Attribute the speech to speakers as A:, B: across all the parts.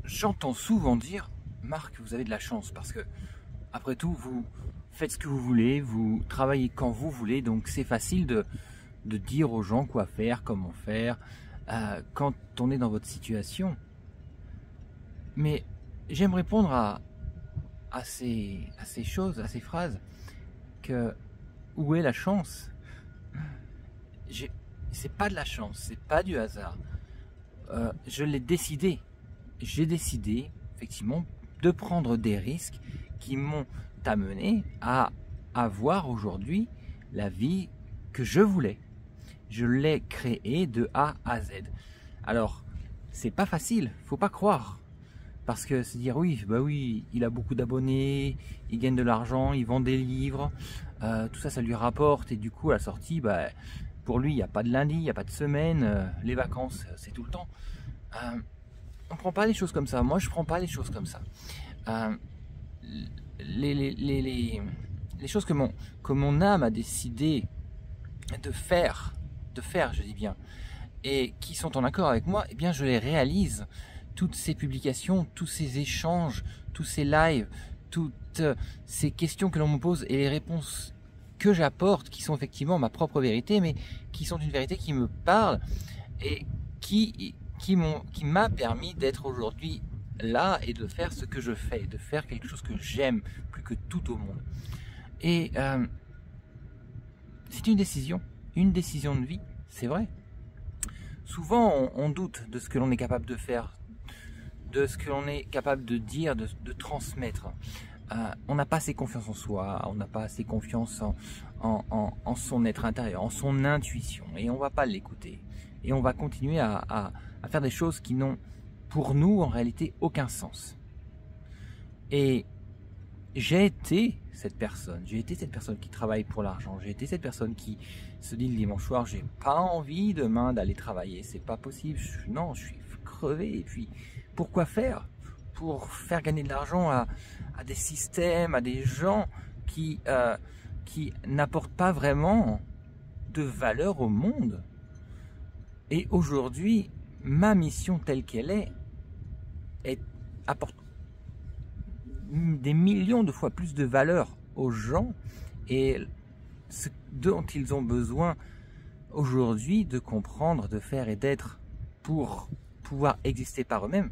A: J'entends souvent dire, Marc, vous avez de la chance parce que, après tout, vous faites ce que vous voulez, vous travaillez quand vous voulez, donc c'est facile de dire aux gens quoi faire, comment faire, quand on est dans votre situation. Mais j'aime répondre à ces choses, à ces phrases, que où est la chance? C'est pas de la chance, c'est pas du hasard. Je l'ai décidé. J'ai décidé, effectivement, de prendre des risques qui m'ont amené à avoir aujourd'hui la vie que je voulais. Je l'ai créée de A à Z. Alors, c'est pas facile, faut pas croire. Parce que se dire oui, bah oui, il a beaucoup d'abonnés, il gagne de l'argent, il vend des livres, tout ça, ça lui rapporte et du coup à la sortie, bah, pour lui, il n'y a pas de lundi, il n'y a pas de semaine, les vacances, c'est tout le temps. On prend pas les choses comme ça. Moi, je prends pas les choses comme ça. Euh, les choses que mon âme a décidé de faire, je dis bien, et qui sont en accord avec moi, eh bien, je les réalise. Toutes ces publications, tous ces échanges, tous ces lives, toutes ces questions que l'on me pose et les réponses que j'apporte, qui sont effectivement ma propre vérité, mais qui sont une vérité qui me parle et qui m'a permis d'être aujourd'hui là et de faire ce que je fais, de faire quelque chose que j'aime plus que tout au monde. Et c'est une décision de vie, c'est vrai. Souvent on doute de ce que l'on est capable de faire, de ce que l'on est capable de dire, de transmettre. On n'a pas assez confiance en soi, on n'a pas assez confiance en son être intérieur, en son intuition, et on ne va pas l'écouter. Et on va continuer à faire des choses qui n'ont pour nous en réalité aucun sens. Et j'ai été cette personne qui travaille pour l'argent, j'ai été cette personne qui se dit le dimanche soir, j'ai pas envie demain d'aller travailler, c'est pas possible, non, je suis crevé, et puis pourquoi faire? Pour faire gagner de l'argent à des systèmes, à des gens qui n'apportent pas vraiment de valeur au monde. Et aujourd'hui, ma mission telle qu'elle apporte des millions de fois plus de valeur aux gens et ce dont ils ont besoin aujourd'hui de comprendre, de faire et d'être pour pouvoir exister par eux-mêmes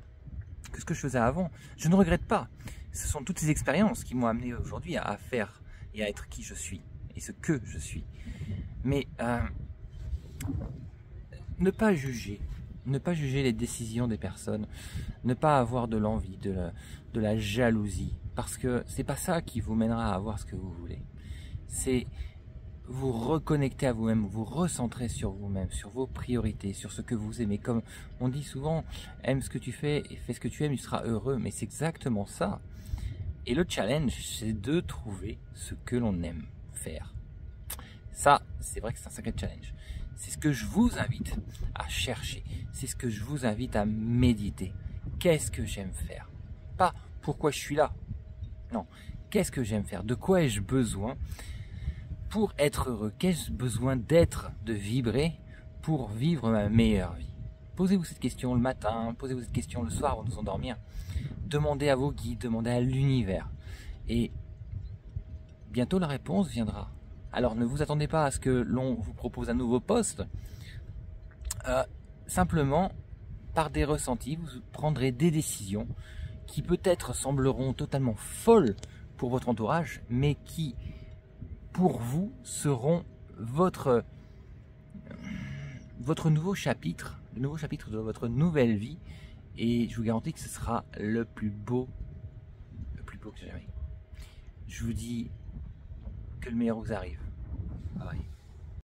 A: que ce que je faisais avant. Je ne regrette pas. Ce sont toutes ces expériences qui m'ont amené aujourd'hui à faire et à être qui je suis et ce que je suis. Mais ne pas juger les décisions des personnes, ne pas avoir de l'envie, de la jalousie, parce que c'est pas ça qui vous mènera à avoir ce que vous voulez. C'est vous reconnecter à vous-même, vous recentrer sur vous-même, sur vos priorités, sur ce que vous aimez. Comme on dit souvent, aime ce que tu fais et fais ce que tu aimes, tu seras heureux. Mais c'est exactement ça. Et le challenge, c'est de trouver ce que l'on aime faire. Ça, c'est vrai que c'est un sacré challenge. C'est ce que je vous invite à chercher. C'est ce que je vous invite à méditer. Qu'est-ce que j'aime faire? Pas pourquoi je suis là. Non. Qu'est-ce que j'aime faire? De quoi ai-je besoin pour être heureux? Qu'ai-je besoin d'être, de vibrer pour vivre ma meilleure vie? Posez-vous cette question le matin, posez-vous cette question le soir avant de vous endormir. Demandez à vos guides, demandez à l'univers. Et bientôt la réponse viendra. Alors ne vous attendez pas à ce que l'on vous propose un nouveau poste. Simplement, par des ressentis, vous prendrez des décisions qui peut-être sembleront totalement folles pour votre entourage, mais qui, pour vous, seront votre nouveau chapitre, le nouveau chapitre de votre nouvelle vie. Et je vous garantis que ce sera le plus beau que jamais. Je vous dis que le meilleur vous arrive. Bye bye.